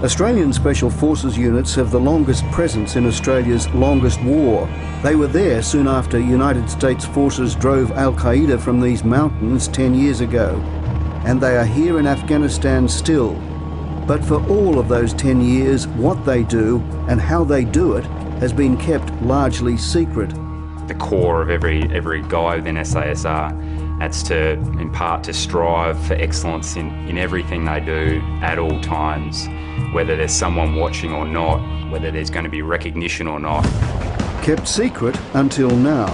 Australian Special Forces units have the longest presence in Australia's longest war. They were there soon after United States forces drove Al-Qaeda from these mountains 10 years ago. And they are here in Afghanistan still. But for all of those 10 years, what they do and how they do it has been kept largely secret. The core of every guy within SASR, that's to, in part, to strive for excellence in everything they do at all times, whether there's someone watching or not, whether there's going to be recognition or not. Kept secret until now.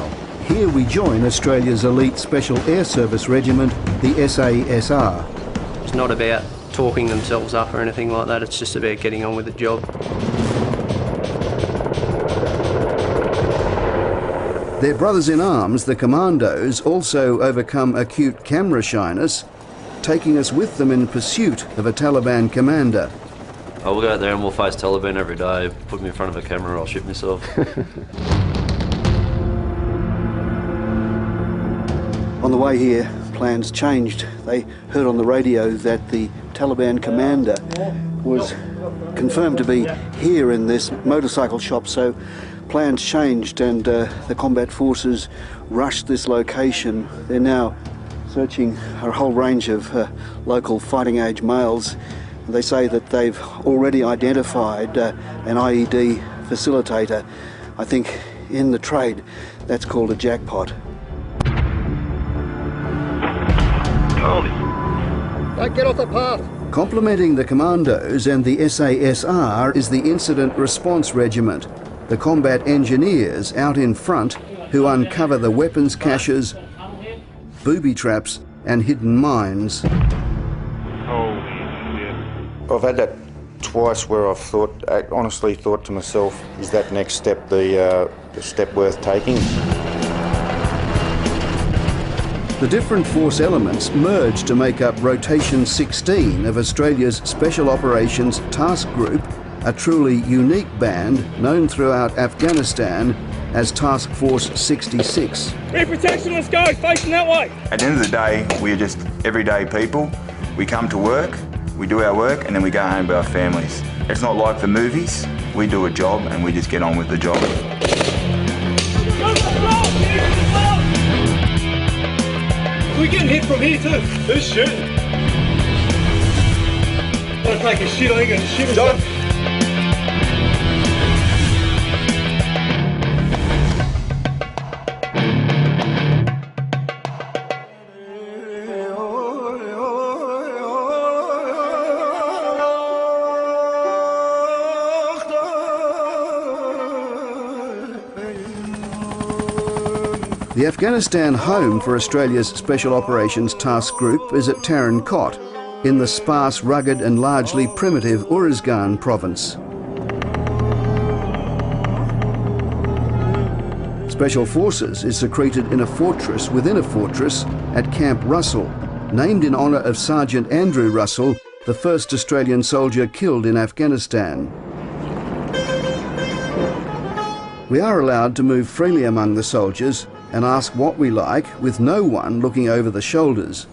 Here we join Australia's elite Special Air Service Regiment, the SASR. It's not about talking themselves up or anything like that, it's just about getting on with the job. Their brothers in arms, the Commandos, also overcome acute camera shyness, taking us with them in pursuit of a Taliban commander. We'll go out there and we'll face Taliban every day. Put me in front of a camera, I'll shoot myself. On the way here, plans changed. They heard on the radio that the Taliban commander was confirmed to be here in this motorcycle shop, so plans changed and the combat forces rushed this location. They're now searching a whole range of local fighting age males. They say that they've already identified an IED facilitator. I think in the trade that's called a jackpot. Don't get off the path. Complementing the Commandos and the SASR is the Incident Response Regiment, the combat engineers out in front who uncover the weapons caches, booby traps and hidden mines. I've had that twice where I've honestly thought to myself, is that next step the step worth taking? The different force elements merge to make up Rotation 16 of Australia's Special Operations Task Group, a truly unique band known throughout Afghanistan as Task Force 66. Rear protection, let's go, facing that way. At the end of the day, we're just everyday people. We come to work, we do our work, and then we go home to our families. It's not like the movies. We do a job and we just get on with the job. We're getting hit from here too. Who's shooting? Want to take a shit, I think it's shit. Done. The Afghanistan home for Australia's Special Operations Task Group is at Tarin Kot, in the sparse, rugged and largely primitive Uruzgan province. Special Forces is secreted in a fortress within a fortress at Camp Russell, named in honour of Sergeant Andrew Russell, the first Australian soldier killed in Afghanistan. We are allowed to move freely among the soldiers and ask what we like, with no one looking over the shoulders.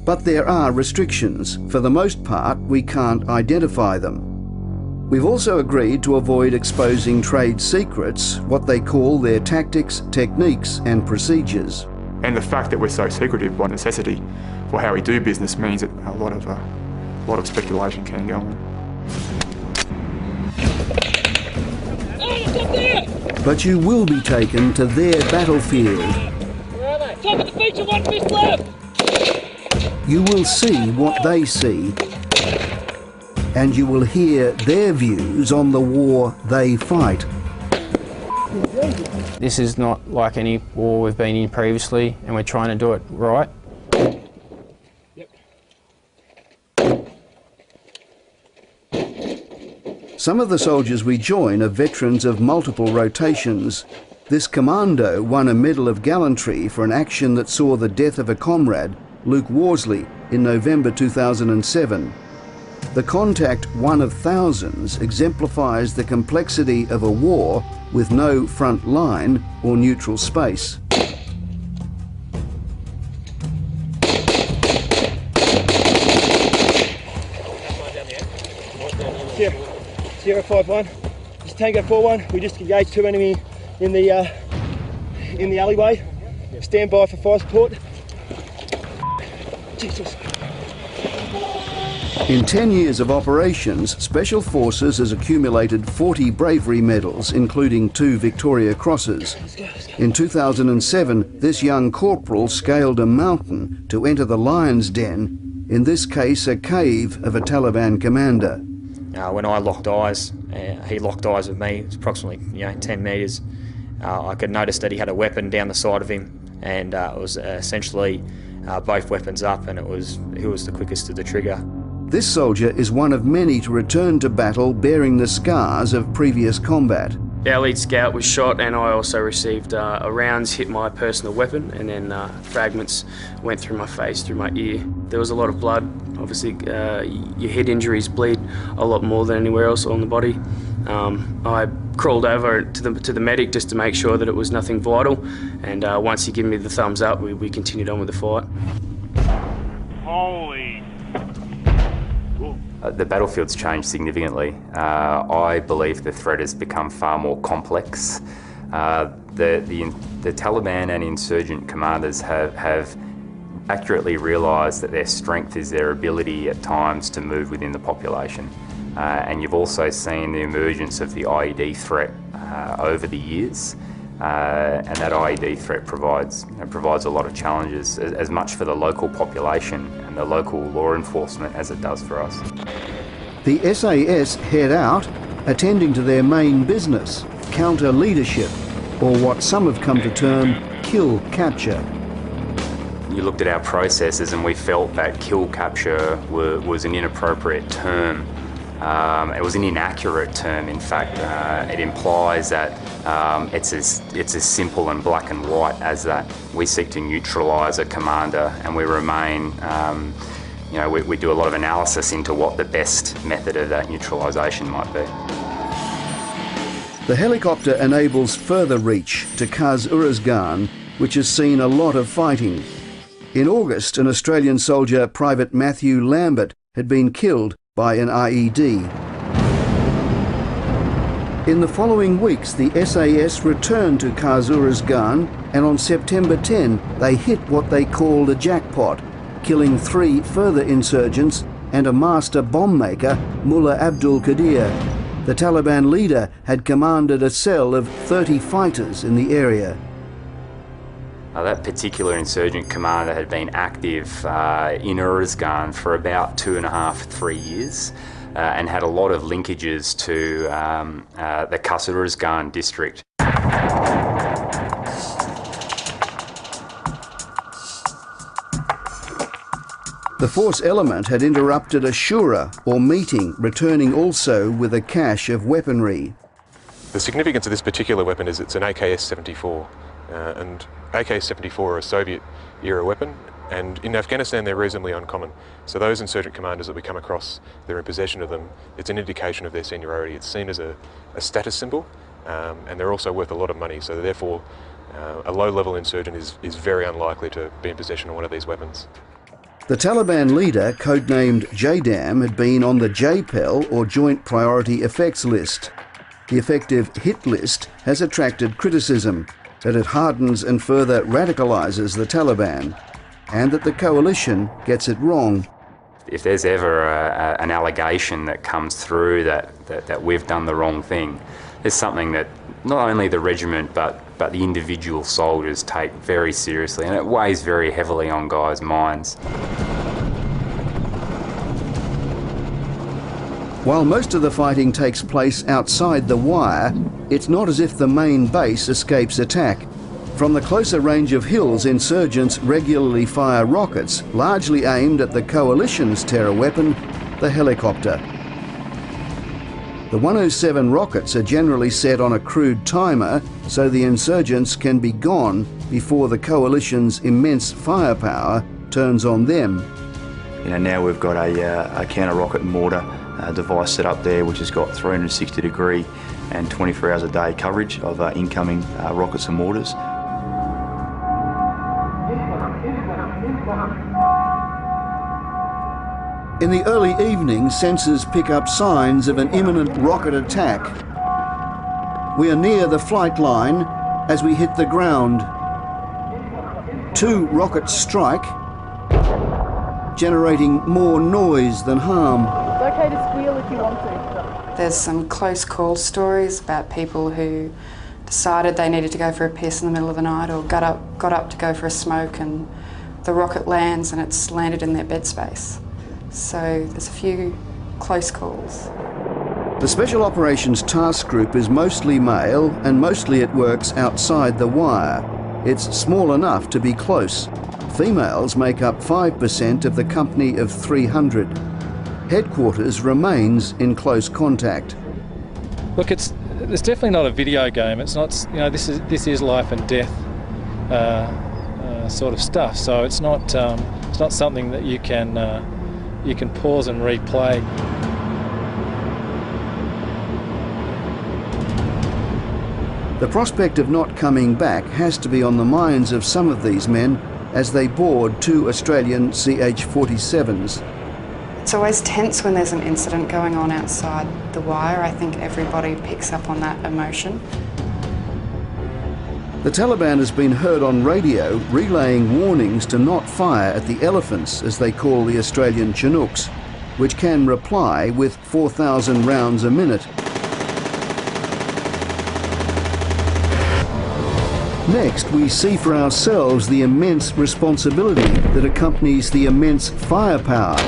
But there are restrictions. For the most part, we can't identify them. We've also agreed to avoid exposing trade secrets, what they call their tactics, techniques and procedures. And the fact that we're so secretive by necessity for how we do business means that a lot of speculation can go on. But you will be taken to their battlefield. Where are they? Top of the feature, one fist left. You will see what they see, and you will hear their views on the war they fight. This is not like any war we've been in previously, and we're trying to do it right. Some of the soldiers we join are veterans of multiple rotations. This commando won a Medal of Gallantry for an action that saw the death of a comrade, Luke Worsley, in November 2007. The contact, one of thousands, exemplifies the complexity of a war with no front line or neutral space. Sierra 5-1. This is Tango 4-1. We just engaged 2 enemy in the alleyway. Stand by for fire support. Jesus. In 10 years of operations, Special Forces has accumulated 40 bravery medals, including 2 Victoria Crosses. In 2007, this young corporal scaled a mountain to enter the lion's den, in this case a cave of a Taliban commander. When I locked eyes, he locked eyes with me. It was approximately 10 metres. I could notice that he had a weapon down the side of him, and it was essentially both weapons up, and he was the quickest to the trigger. This soldier is one of many to return to battle bearing the scars of previous combat. Our lead scout was shot, and I also received rounds hit my personal weapon, and then fragments went through my face, through my ear. There was a lot of blood. Obviously, your head injuries bleed a lot more than anywhere else on the body. I crawled over to the medic just to make sure that it was nothing vital, and once he gave me the thumbs up, we continued on with the fight. Holy. The battlefield's changed significantly. I believe the threat has become far more complex. The Taliban and insurgent commanders have accurately realised that their strength is their ability at times to move within the population. And you've also seen the emergence of the IED threat over the years. And that IED threat provides a lot of challenges, as much for the local population and the local law enforcement as it does for us. The SAS head out, attending to their main business, counter leadership, or what some have come to term kill capture. You looked at our processes and we felt that kill capture was an inappropriate term. It was an inaccurate term, in fact. It implies that it's as simple and black and white as that. We seek to neutralise a commander, and we remain, we do a lot of analysis into what the best method of that neutralisation might be. The helicopter enables further reach to Kaz-Uruzgan, which has seen a lot of fighting. In August, an Australian soldier, Private Matthew Lambert, had been killed by an IED. In the following weeks, the SAS returned to Kaz-Uruzgan, and on September 10, they hit what they called a jackpot, killing 3 further insurgents and a master bomb maker, Mullah Abdul Qadir. The Taliban leader had commanded a cell of 30 fighters in the area. That particular insurgent commander had been active in Uruzgan for about 2.5–3 years and had a lot of linkages to the Kaz-Uruzgan district. The force element had interrupted a shura, or meeting, returning also with a cache of weaponry. The significance of this particular weapon is it's an AKS-74. And AK-74 are a Soviet-era weapon, and in Afghanistan they're reasonably uncommon. So those insurgent commanders that we come across, they're in possession of them, it's an indication of their seniority. It's seen as a status symbol, and they're also worth a lot of money, so therefore a low-level insurgent is very unlikely to be in possession of one of these weapons. The Taliban leader, codenamed JDAM, had been on the JPEL, or Joint Priority Effects List. The effective hit list has attracted criticism, that it hardens and further radicalises the Taliban, and that the coalition gets it wrong. If there's ever an allegation that comes through that we've done the wrong thing, it's something that not only the regiment but the individual soldiers take very seriously, and it weighs very heavily on guys' minds. While most of the fighting takes place outside the wire, it's not as if the main base escapes attack. From the closer range of hills, insurgents regularly fire rockets, largely aimed at the coalition's terror weapon, the helicopter. The 107 rockets are generally set on a crude timer, so the insurgents can be gone before the coalition's immense firepower turns on them. Now we've got a counter-rocket mortar device set up there, which has got 360-degree and 24 hours a day coverage of incoming rockets and mortars. In the early evening, sensors pick up signs of an imminent rocket attack. We are near the flight line as we hit the ground. 2 rockets strike, generating more noise than harm. It's okay to squeal if you want to. There's some close call stories about people who decided they needed to go for a piss in the middle of the night or got up to go for a smoke, and the rocket lands and it's landed in their bed space. So there's a few close calls. The Special Operations Task Group is mostly male and mostly it works outside the wire. It's small enough to be close. Females make up 5% of the company of 300. Headquarters remains in close contact. Look, it's definitely not a video game. It's not, you know, this is life and death sort of stuff. So it's not something that you can pause and replay. The prospect of not coming back has to be on the minds of some of these men as they board 2 Australian CH-47s. It's always tense when there's an incident going on outside the wire. I think everybody picks up on that emotion. The Taliban has been heard on radio relaying warnings to not fire at the elephants, as they call the Australian Chinooks, which can reply with 4,000 rounds a minute. Next, we see for ourselves the immense responsibility that accompanies the immense firepower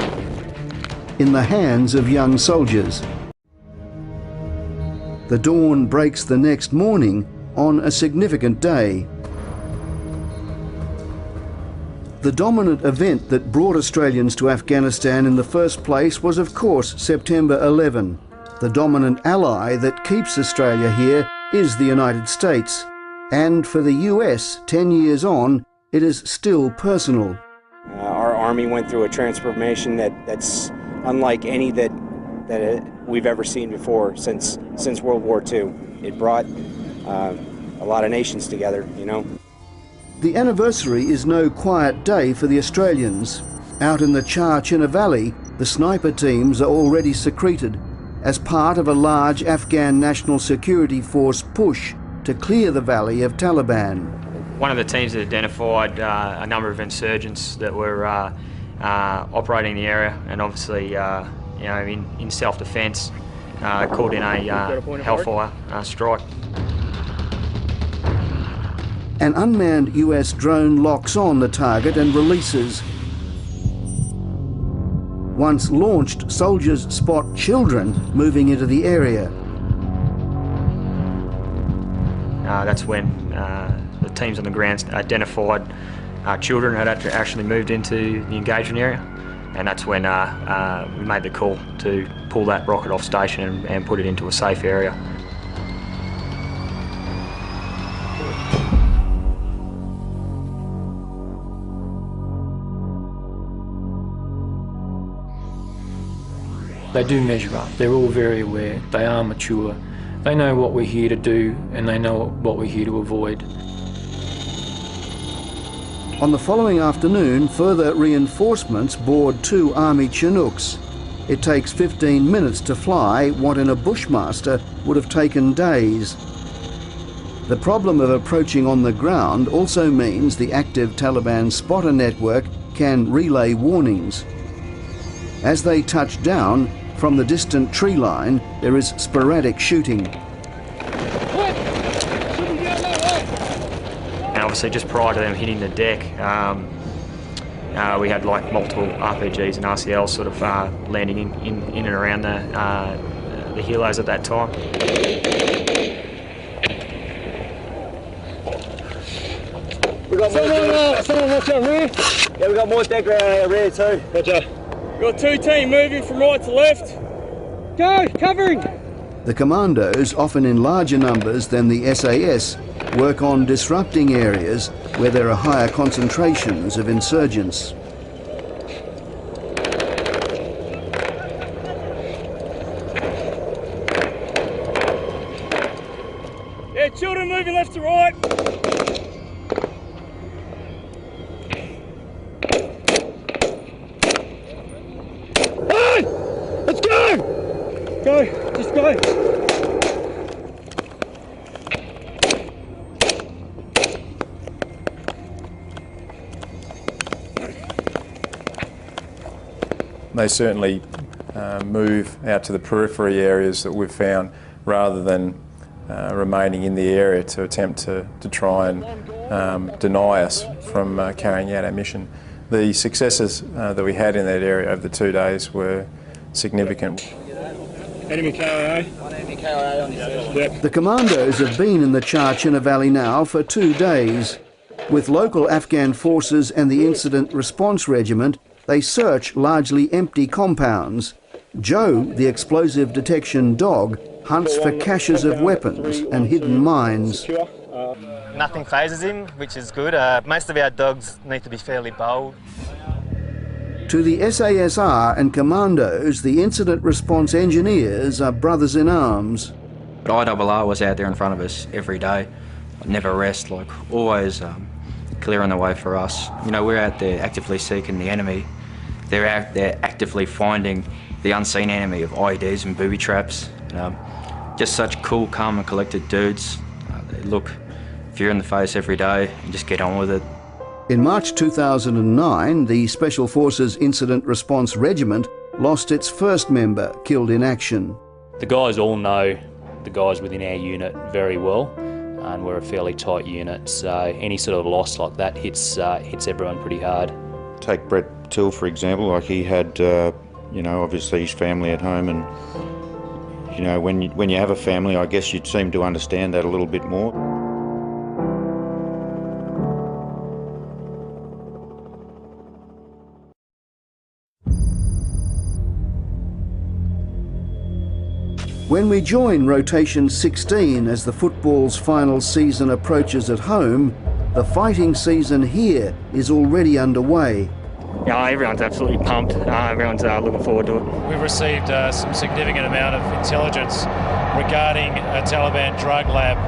in the hands of young soldiers. The dawn breaks the next morning on a significant day. The dominant event that brought Australians to Afghanistan in the first place was, of course, September 11. The dominant ally that keeps Australia here is the United States. And for the US, 10 years on, it is still personal. Our Army went through a transformation that's unlike any that we've ever seen before since World War II. It brought a lot of nations together, you know. The anniversary is no quiet day for the Australians. Out in the Char-China Valley, the sniper teams are already secreted as part of a large Afghan National Security Force push to clear the valley of Taliban. One of the teams that identified a number of insurgents that were operating in the area, and obviously, you know, in self-defence, called in a Hellfire strike. An unmanned US drone locks on the target and releases. Once launched, soldiers spot children moving into the area. That's when the teams on the ground identified children had actually moved into the engagement area, and that's when we made the call to pull that rocket off station and put it into a safe area. They do measure up. They're all very aware. They are mature. They know what we're here to do, and they know what we're here to avoid. On the following afternoon, further reinforcements board 2 Army Chinooks. It takes 15 minutes to fly what in a Bushmaster would have taken days. The problem of approaching on the ground also means the active Taliban spotter network can relay warnings. As they touch down, from the distant tree line, there is sporadic shooting. And obviously, just prior to them hitting the deck, we had like multiple RPGs and RCLs sort of landing in and around the helos at that time. We got someone watch our rear. Yeah, we got more deck around our rear too. Gotcha. Got 2 teams moving from right to left. Go, covering. The Commandos, often in larger numbers than the SAS, work on disrupting areas where there are higher concentrations of insurgents. Yeah, children moving left to right. Go, just go. They certainly move out to the periphery areas that we've found rather than remaining in the area to attempt to try and deny us from carrying out our mission. The successes that we had in that area over the 2 days were significant. Enemy KIA. Yep. The Commandos have been in the Char-China Valley now for 2 days. With local Afghan forces and the Incident Response Regiment, they search largely empty compounds. Joe, the explosive detection dog, hunts for caches of weapons and hidden mines. Nothing phases him, which is good. Most of our dogs need to be fairly bold. To the SASR and Commandos, the Incident Response Engineers are brothers in arms. IRR was out there in front of us every day. Never rest, like always clearing the way for us. You know, we're out there actively seeking the enemy. They're out there actively finding the unseen enemy of IEDs and booby traps. Just such cool, calm and collected dudes. They look fear in the face every day and just get on with it. In March 2009, the Special Forces Incident Response Regiment lost its first member killed in action. The guys all know the guys within our unit very well, and we're a fairly tight unit, so any sort of loss like that hits everyone pretty hard. Take Brett Till, for example. Like, he had, you know, obviously his family at home, and you know, when you have a family, I guess you'd seem to understand that a little bit more. When we join Rotation 16 as the football's final season approaches at home, the fighting season here is already underway. Yeah, everyone's absolutely pumped. Everyone's looking forward to it. We've received some significant amount of intelligence regarding a Taliban drug lab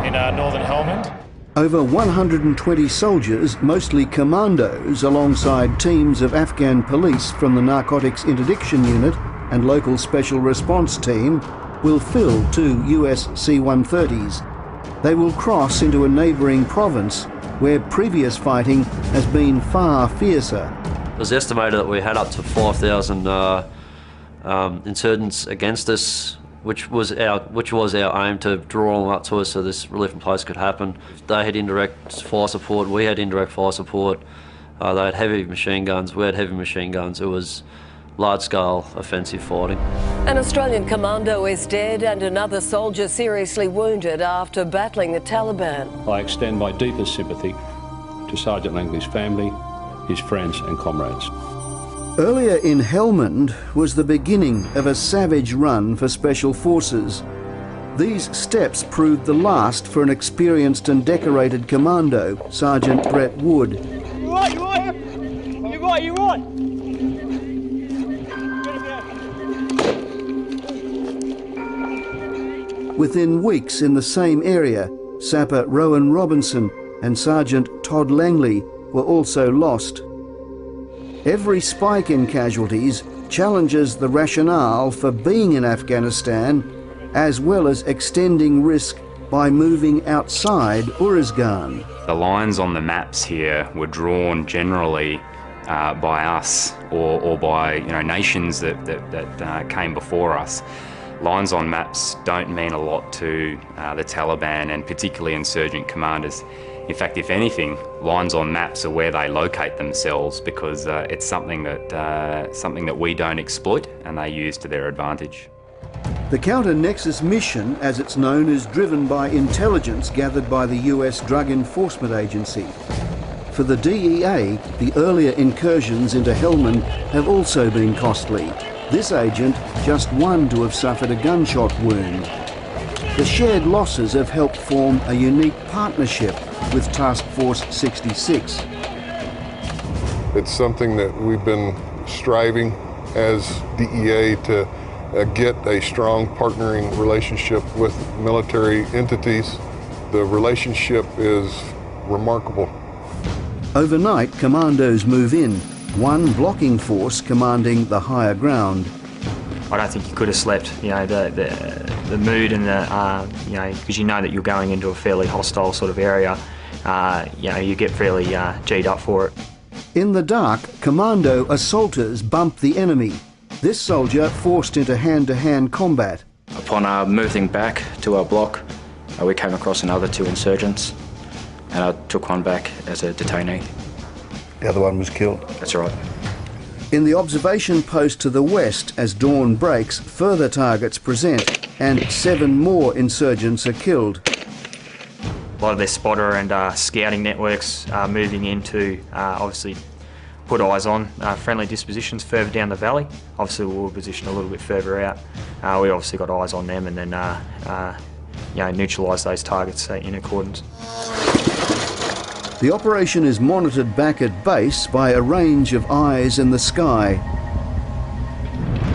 in northern Helmand. Over 120 soldiers, mostly commandos, alongside teams of Afghan police from the Narcotics Interdiction Unit and local Special Response Team, will fill 2 US C-130s. They will cross into a neighbouring province where previous fighting has been far fiercer. It was estimated that we had up to 5,000 insurgents against us, which was our aim, to draw them up to us so this relief in place could happen. They had indirect fire support, we had indirect fire support. They had heavy machine guns, we had heavy machine guns. It was large-scale offensive fighting. An Australian commando is dead and another soldier seriously wounded after battling the Taliban. I extend my deepest sympathy to Sergeant Langley's family, his friends and comrades. Earlier in Helmand was the beginning of a savage run for Special Forces. These steps proved the last for an experienced and decorated commando, Sergeant Brett Wood. You're right. Within weeks in the same area, Sapper Rowan Robinson and Sergeant Todd Langley were also lost. Every spike in casualties challenges the rationale for being in Afghanistan, as well as extending risk by moving outside Uruzgan. The lines on the maps here were drawn generally by us or by nations that came before us. Lines on maps don't mean a lot to the Taliban and particularly insurgent commanders. In fact, if anything, lines on maps are where they locate themselves because it's something that we don't exploit and they use to their advantage. The Counter-Nexus mission, as it's known, is driven by intelligence gathered by the US Drug Enforcement Agency. For the DEA, the earlier incursions into Helmand have also been costly. This agent, just one to have suffered a gunshot wound. The shared losses have helped form a unique partnership with Task Force 66. It's something that we've been striving as DEA to get a strong partnering relationship with military entities. The relationship is remarkable. Overnight, commandos move in, one blocking force commanding the higher ground. I don't think you could have slept. You know, the mood and the, you know, because you know that you're going into a fairly hostile sort of area, you know, you get fairly G'd up for it. In the dark, commando assaulters bump the enemy. This soldier forced into hand-to-hand combat. Upon moving back to our block, we came across another 2 insurgents, and I took one back as a detainee. The other one was killed? That's right. In the observation post to the west, as dawn breaks, further targets present, and 7 more insurgents are killed. A lot of their spotter and scouting networks are moving in to obviously put eyes on friendly dispositions further down the valley. Obviously we were positioned a little bit further out. We obviously got eyes on them and then you know, neutralise those targets in accordance. The operation is monitored back at base by a range of eyes in the sky.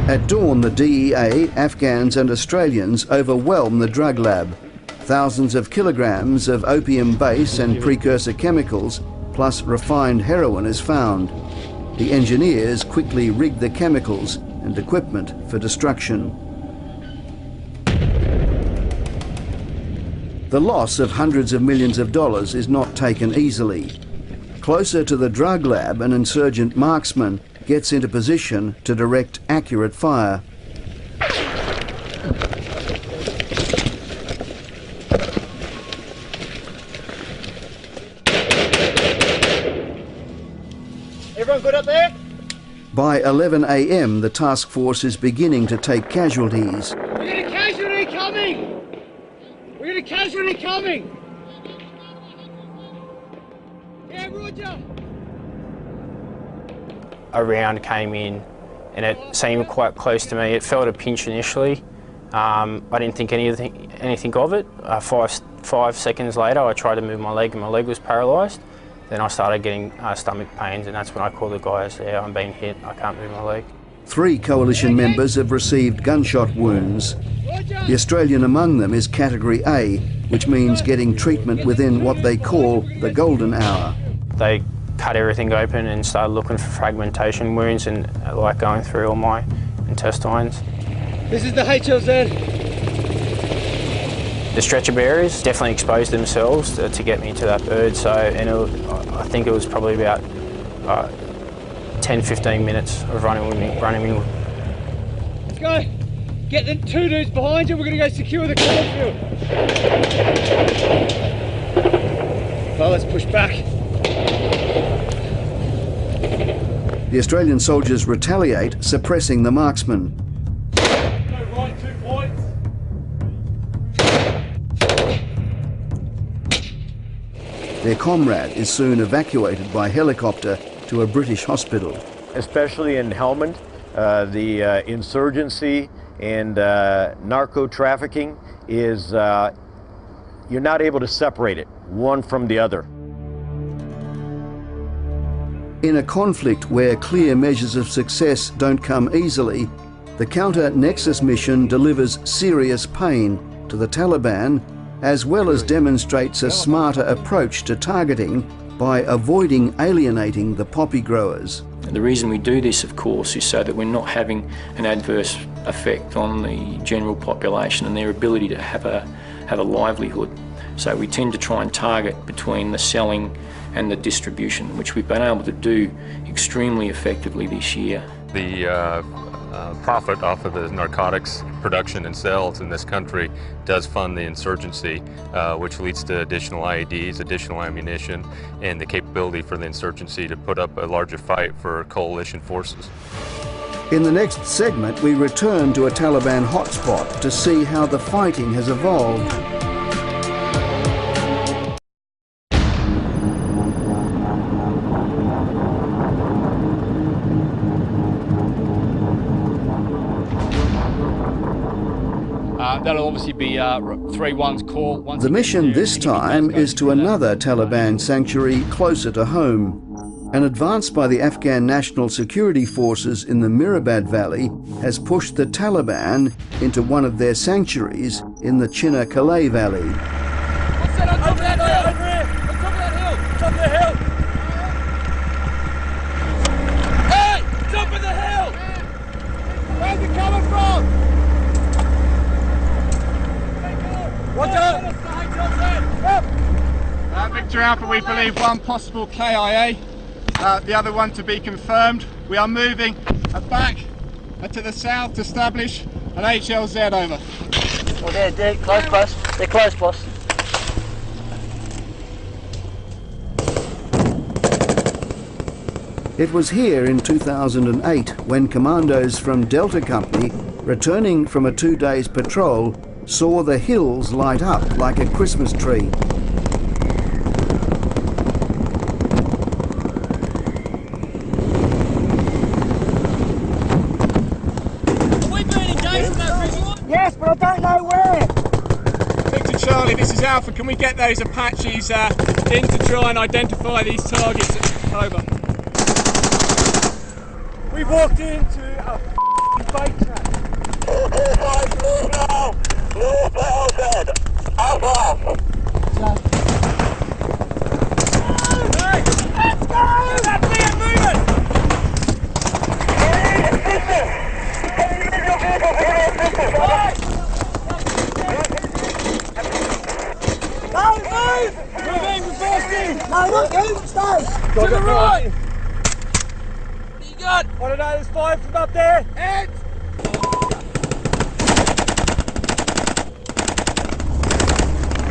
At dawn, the DEA, Afghans and Australians overwhelm the drug lab. Thousands of kilograms of opium base and precursor chemicals, plus refined heroin, is found. The engineers quickly rig the chemicals and equipment for destruction. The loss of hundreds of millions of dollars is not taken easily. Closer to the drug lab, an insurgent marksman gets into position to direct accurate fire. Everyone good up there? By 11 a.m, the task force is beginning to take casualties. We got a casualty coming! We got a casualty coming! Yeah, Roger! A round came in and it seemed quite close to me. It felt a pinch initially. I didn't think anything of it. 5 seconds later I tried to move my leg and my leg was paralysed. Then I started getting stomach pains and that's when I called the guys, yeah, I'm being hit, I can't move my leg. 3 coalition members have received gunshot wounds. The Australian among them is Category A, which means getting treatment within what they call the golden hour. They cut everything open and started looking for fragmentation wounds and like going through all my intestines. This is the HLZ. The stretcher bearers definitely exposed themselves to get me to that bird, so I think it was probably about 10-15 minutes of running with me. Let's go. Get the 2 dudes behind you. We're going to go secure the cornfield. Well, let's push back. The Australian soldiers retaliate, suppressing the marksman. Go right 2 points. Their comrade is soon evacuated by helicopter to a British hospital. Especially in Helmand, the insurgency and narco-trafficking is, you're not able to separate it, one from the other. In a conflict where clear measures of success don't come easily, the counter-nexus mission delivers serious pain to the Taliban, as well as demonstrates a smarter approach to targeting by avoiding alienating the poppy growers. And the reason we do this, of course, is so that we're not having an adverse effect on the general population and their ability to have a livelihood. So we tend to try and target between the selling and the distribution, which we've been able to do extremely effectively this year. The profit off of the narcotics production and sales in this country does fund the insurgency, which leads to additional IEDs, additional ammunition, and the capability for the insurgency to put up a larger fight for coalition forces. In the next segment, we return to a Taliban hotspot to see how the fighting has evolved. That'll obviously be 3-1's call. The mission this time is to another Taliban sanctuary closer to home. An advance by the Afghan National Security Forces in the Mirabad Valley has pushed the Taliban into one of their sanctuaries in the Chinna-Kalay Valley. What's that on top of that hill? Over here! On top of that hill! Top of the hill! Hey! Top of the hill! Where's it coming from? Victor Alpha, we believe one possible KIA, the other one to be confirmed. We are moving back to the south to establish an HLZ, over. Oh, they're close, boss. They're close, boss. It was here in 2008 when Commandos from Delta Company, returning from a 2 days patrol, saw the hills light up like a Christmas tree. Yes, but I don't know where. Victor Charlie, this is Alpha. Can we get those Apaches in to try and identify these targets? Over. We walked into a bike track. Let's go! That's it, moving! No, move! Moving, reversing! No, not you, stay! To the right! You got? I don't know, there's 5 from up there! Heads!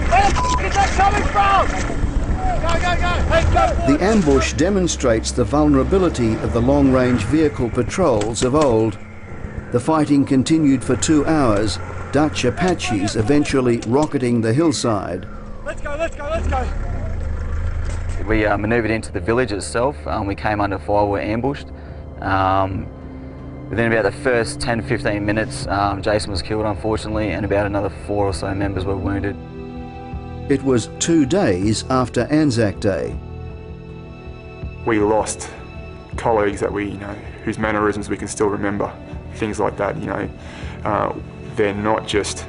Where the f*** is that coming from? Go, go, go! Hey, go! The ambush demonstrates the vulnerability of the long-range vehicle patrols of old. The fighting continued for 2 hours, Dutch Apaches eventually rocketing the hillside. Let's go, let's go, let's go! We manoeuvred into the village itself. We came under fire, we were ambushed. Within about the first 10-15 minutes, Jason was killed, unfortunately, and about another 4 or so members were wounded. It was 2 days after Anzac Day. We lost colleagues that whose mannerisms we can still remember. Things like that, they're not just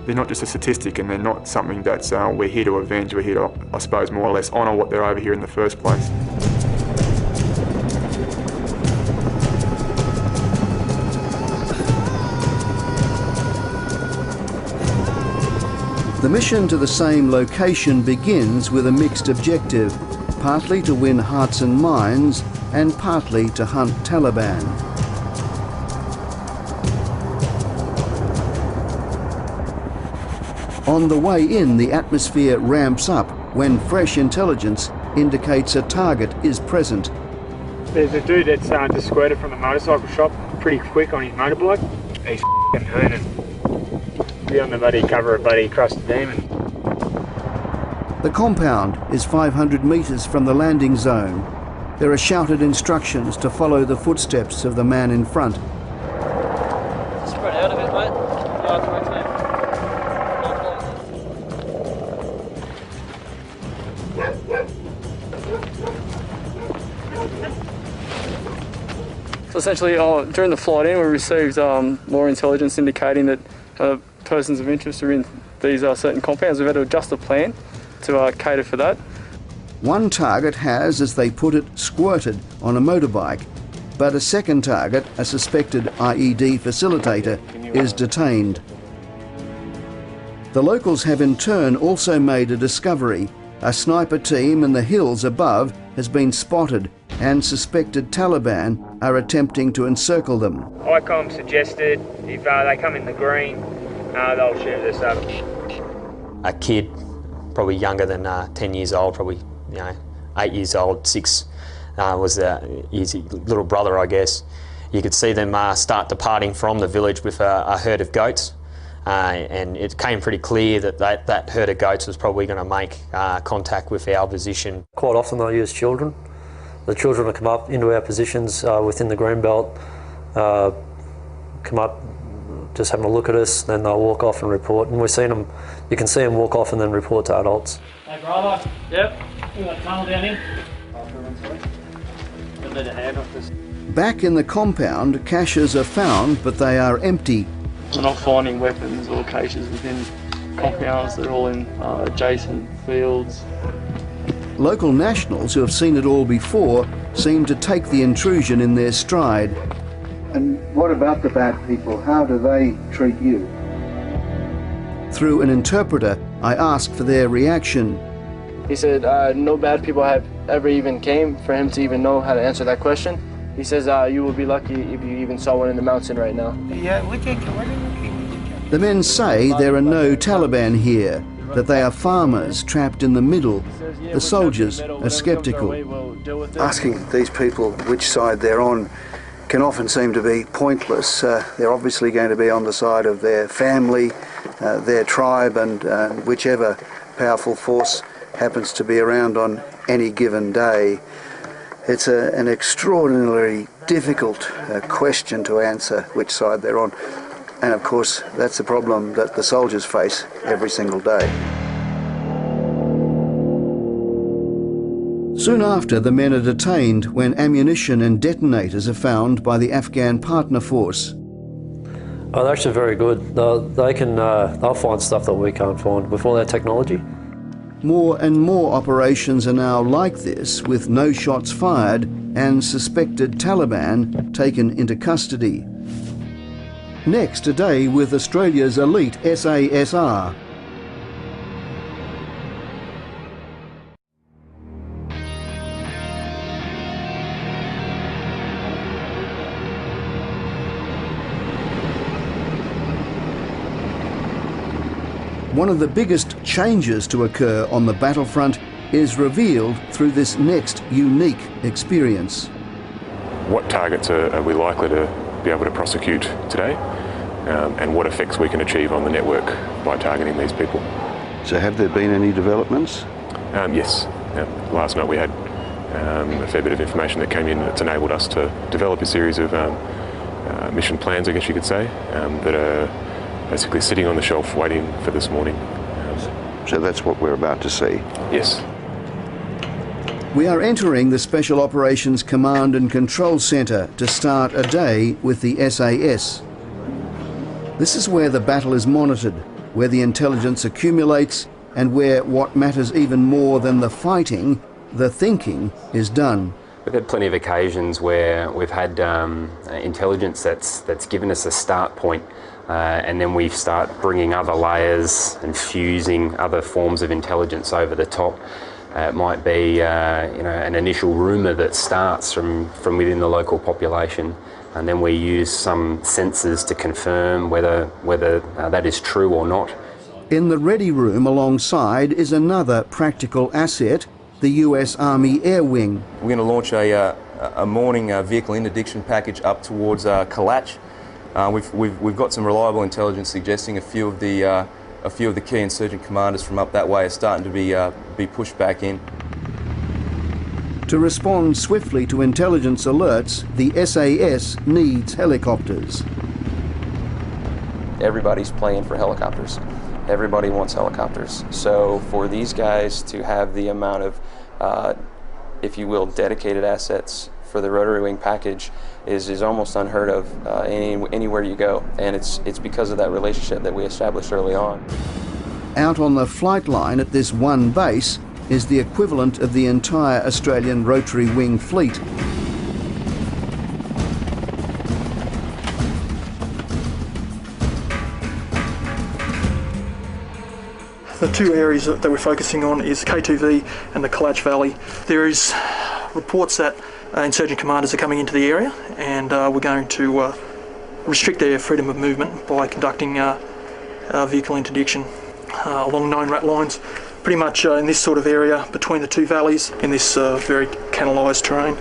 a statistic, and they're not something that's we're here to avenge. We're here to, I suppose, more or less honour what they're over here in the first place. The mission to the same location begins with a mixed objective, partly to win hearts and minds, and partly to hunt Taliban. On the way in, the atmosphere ramps up when fresh intelligence indicates a target is present. There's a dude that's just squirted from the motorcycle shop pretty quick on his motorbike. He's f***ing hurting. Be on the bloody cover of bloody Crusted Demon. The compound is 500 metres from the landing zone. There are shouted instructions to follow the footsteps of the man in front. Spread out a bit, mate. So essentially, during the flight in, we received more intelligence indicating that persons of interest are in these certain compounds. We've had to adjust the plan to cater for that. One target has, as they put it, squirted on a motorbike, but a second target, a suspected IED facilitator, is detained. The locals have in turn also made a discovery. A sniper team in the hills above has been spotted, and suspected Taliban are attempting to encircle them. ICOM suggested if they come in the green, they'll shoot us up. A kid, probably younger than 10 years old, probably 8 years old, 6, was his little brother, I guess. You could see them start departing from the village with a herd of goats, and it came pretty clear that herd of goats was probably going to make contact with our position. Quite often they'll use children. The children will come up into our positions within the green belt, come up, just having a look at us, then they'll walk off and report. And we've seen them, you can see them walk off and then report to adults. Hey, Bravo. Yep. You got a tunnel down here? Need a hand off this. Back in the compound, caches are found, but they are empty. We're not finding weapons or caches within compounds. They're all in adjacent fields. Local nationals who have seen it all before seem to take the intrusion in their stride. And what about the bad people? How do they treat you? Through an interpreter, I asked for their reaction. He said no bad people have ever even came for him to even know how to answer that question. He says you will be lucky if you even saw one in the mountain right now. The men say there are no Taliban here, that they are farmers trapped in the middle. The soldiers are sceptical. Asking these people which side they're on can often seem to be pointless. They're obviously going to be on the side of their family, their tribe, and whichever powerful force happens to be around on any given day. It's an extraordinarily difficult question to answer which side they're on. And of course, that's the problem that the soldiers face every single day. Soon after, the men are detained when ammunition and detonators are found by the Afghan partner force. Oh, they're actually very good. They'll find stuff that we can't find with all their technology. More and more operations are now like this, with no shots fired and suspected Taliban taken into custody. Next, today with Australia's elite SASR. One of the biggest changes to occur on the battlefront is revealed through this next unique experience. What targets are we likely to be able to prosecute today, and what effects we can achieve on the network by targeting these people. So have there been any developments? Yes. Last night we had a fair bit of information that came in that's enabled us to develop a series of mission plans, I guess you could say, that are basically sitting on the shelf waiting for this morning. So that's what we're about to see? Yes. We are entering the Special Operations Command and Control Centre to start a day with the SAS. This is where the battle is monitored, where the intelligence accumulates, and where what matters even more than the fighting, the thinking, is done. We've had plenty of occasions where we've had intelligence that's given us a start point, and then we start bringing other layers and fusing other forms of intelligence over the top. It might be an initial rumour that starts from within the local population, and then we use some sensors to confirm whether that is true or not. In the ready room alongside is another practical asset, the US Army Air Wing. We're going to launch a morning vehicle interdiction package up towards Kalach. We've got some reliable intelligence suggesting a few of the key insurgent commanders from up that way are starting to be pushed back in. To respond swiftly to intelligence alerts, the SAS needs helicopters. Everybody's playing for helicopters. Everybody wants helicopters. So for these guys to have the amount of, if you will, dedicated assets for the rotary wing package is almost unheard of anywhere you go, and it's because of that relationship that we established early on. Out on the flight line at this one base is the equivalent of the entire Australian rotary wing fleet. The two areas that we're focusing on is K2V and the Kalach Valley. There is reports that insurgent commanders are coming into the area, and we're going to restrict their freedom of movement by conducting vehicle interdiction along known rat lines, pretty much in this sort of area between the two valleys in this very canalised terrain.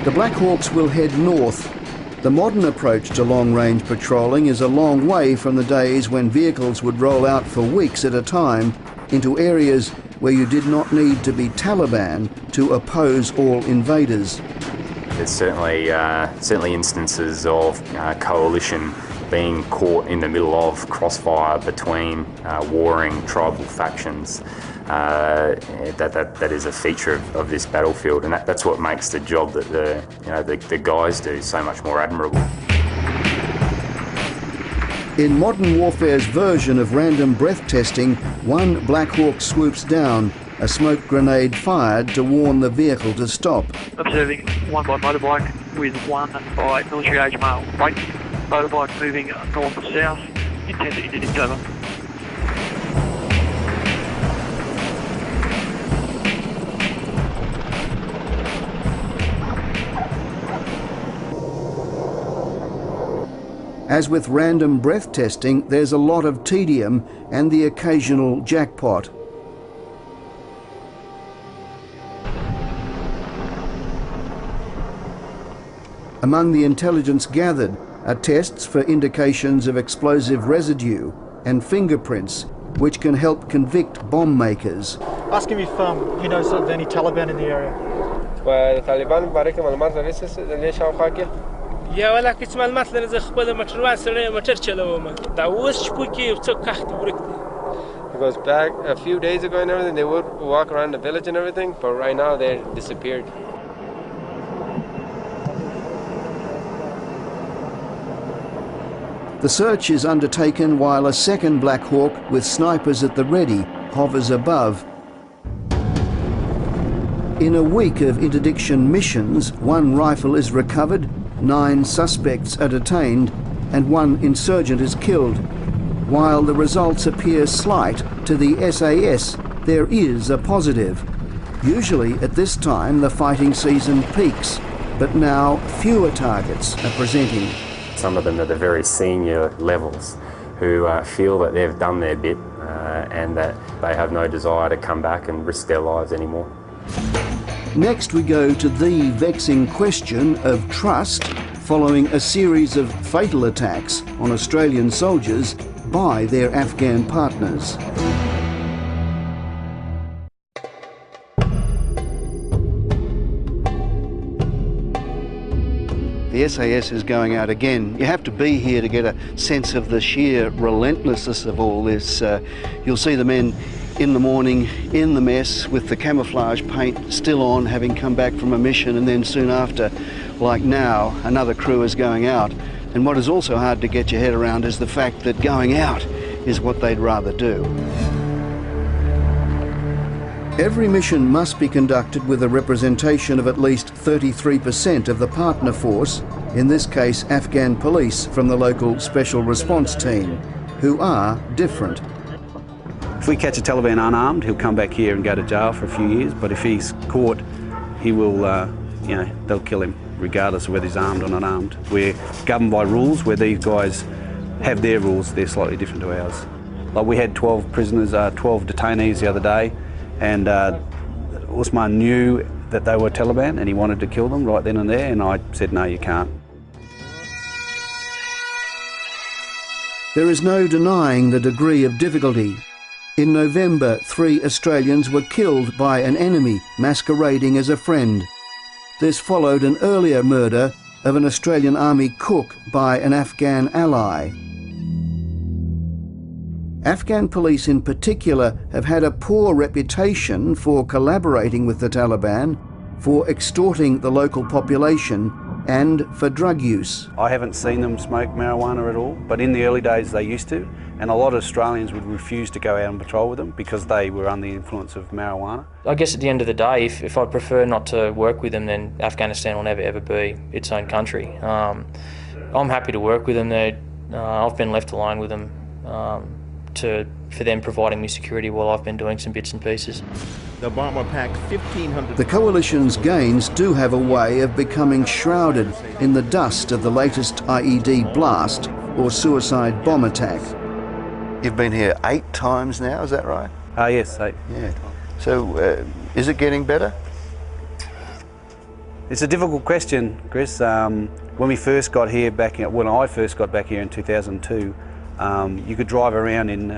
The Black Hawks will head north. The modern approach to long-range patrolling is a long way from the days when vehicles would roll out for weeks at a time into areas where you did not need to be Taliban to oppose all invaders. There's certainly instances of coalition being caught in the middle of crossfire between warring tribal factions. That is a feature of this battlefield, and that's what makes the job that the guys do so much more admirable. In modern warfare's version of random breath testing, one Black Hawk swoops down, a smoke grenade fired to warn the vehicle to stop. Observing one by motorbike with one by military age male. Right, motorbike moving north and south, intended to interdict over. As with random breath testing, there's a lot of tedium and the occasional jackpot. Among the intelligence gathered are tests for indications of explosive residue and fingerprints, which can help convict bomb makers. Ask him if he knows of any Taliban in the area. یا ولا هیڅ معلومات لري زه خپل موټروان سره موټر چلوم دا اوس شپو کې څوک کخت ورک دي. Because back a few days ago and everything, they would walk around the village and everything, but right now they're disappeared. The search is undertaken while a second Black Hawk with snipers at the ready hovers above. In a week of interdiction missions, 1 rifle is recovered, 9 suspects are detained, and 1 insurgent is killed. While the results appear slight to the SAS, there is a positive. Usually at this time the fighting season peaks, but now fewer targets are presenting. Some of them are the very senior levels who feel that they've done their bit and that they have no desire to come back and risk their lives anymore. Next we go to the vexing question of trust following a series of fatal attacks on Australian soldiers by their Afghan partners. The SAS is going out again. You have to be here to get a sense of the sheer relentlessness of all this. You'll see the men in the morning in the mess with the camouflage paint still on, having come back from a mission, and then soon after, like now, another crew is going out. And what is also hard to get your head around is the fact that going out is what they'd rather do. Every mission must be conducted with a representation of at least 33% of the partner force, in this case Afghan police from the local Special Response Team, who are different. If we catch a Taliban unarmed, he'll come back here and go to jail for a few years, but if he's caught, he will, they'll kill him, regardless of whether he's armed or not armed. We're governed by rules, where these guys have their rules, they're slightly different to ours. Like we had 12 prisoners, 12 detainees the other day, and Usman knew that they were Taliban and he wanted to kill them right then and there, and I said, no, you can't. There is no denying the degree of difficulty. In November, 3 Australians were killed by an enemy masquerading as a friend. This followed an earlier murder of an Australian Army cook by an Afghan ally. Afghan police in particular have had a poor reputation for collaborating with the Taliban, for extorting the local population, and for drug use. I haven't seen them smoke marijuana at all, but in the early days they used to, and a lot of Australians would refuse to go out and patrol with them because they were under the influence of marijuana. I guess at the end of the day, if I prefer not to work with them, then Afghanistan will never ever be its own country. I'm happy to work with them. I've been left alone with them for them providing me security while I've been doing some bits and pieces. The bomber packed 1,500... The coalition's gains do have a way of becoming shrouded in the dust of the latest IED blast or suicide bomb attack. You've been here 8 times now, is that right? Yes, 8. Yeah. So, is it getting better? It's a difficult question, Chris. When we first got here when I first got back here in 2002, you could drive around in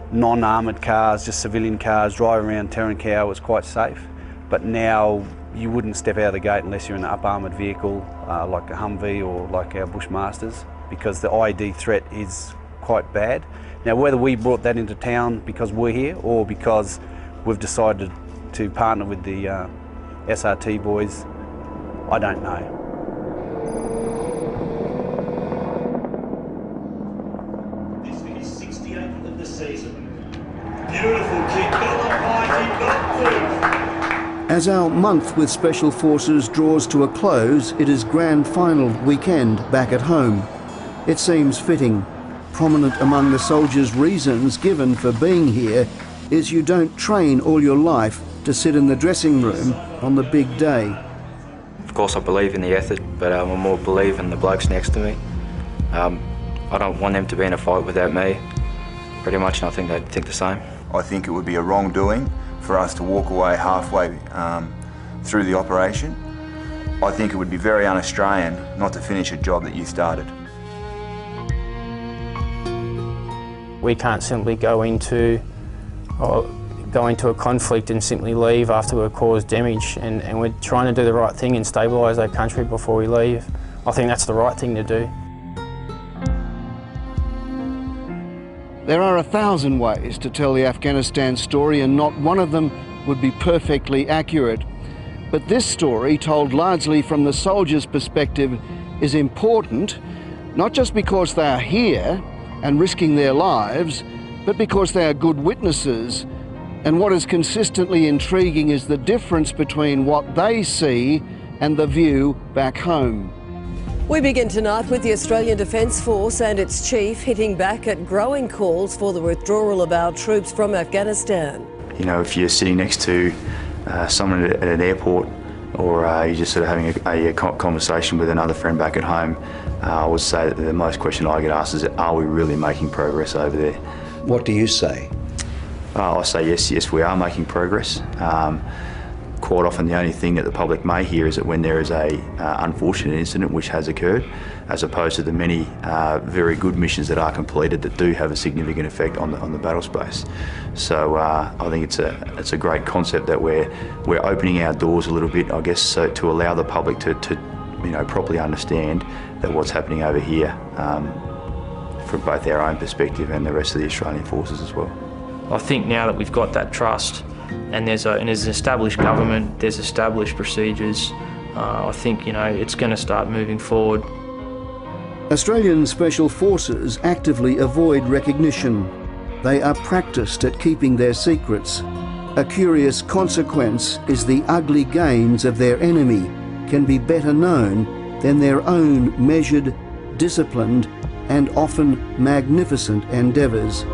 non-armoured cars, just civilian cars, drive around Terrancow, it was quite safe. But now you wouldn't step out of the gate unless you're in an up-armoured vehicle like a Humvee or like our Bushmasters, because the IED threat is quite bad. Now whether we brought that into town because we're here or because we've decided to partner with the SRT boys, I don't know. As our month with Special Forces draws to a close, it is grand final weekend back at home. It seems fitting. Prominent among the soldiers' reasons given for being here is you don't train all your life to sit in the dressing room on the big day. Of course I believe in the ethic, but I more believe in the blokes next to me. I don't want them to be in a fight without me, pretty much, and I think they'd think the same. I think it would be a wrongdoing for us to walk away halfway through the operation. I think it would be very un-Australian not to finish a job that you started. We can't simply go into a conflict and simply leave after we've caused damage, and we're trying to do the right thing and stabilise our country before we leave. I think that's the right thing to do. There are 1,000 ways to tell the Afghanistan story, and not one of them would be perfectly accurate. But this story, told largely from the soldiers' perspective, is important, not just because they are here and risking their lives, but because they are good witnesses. And what is consistently intriguing is the difference between what they see and the view back home. We begin tonight with the Australian Defence Force and its chief hitting back at growing calls for the withdrawal of our troops from Afghanistan. You know, if you're sitting next to someone at an airport, or you're just sort of having a conversation with another friend back at home, I would say that the most question I get asked is, are we really making progress over there? What do you say? I say yes, we are making progress. Quite often the only thing that the public may hear is that when there is a unfortunate incident which has occurred, as opposed to the many very good missions that are completed that do have a significant effect on the battle space. So I think it's a great concept that we're opening our doors a little bit, I guess, so to allow the public to properly understand that what's happening over here from both our own perspective and the rest of the Australian forces as well. I think now that we've got that trust, and there's an established government, there's established procedures, I think it's going to start moving forward. Australian Special Forces actively avoid recognition. They are practiced at keeping their secrets. A curious consequence is the ugly gains of their enemy can be better known than their own measured, disciplined, and often magnificent endeavours.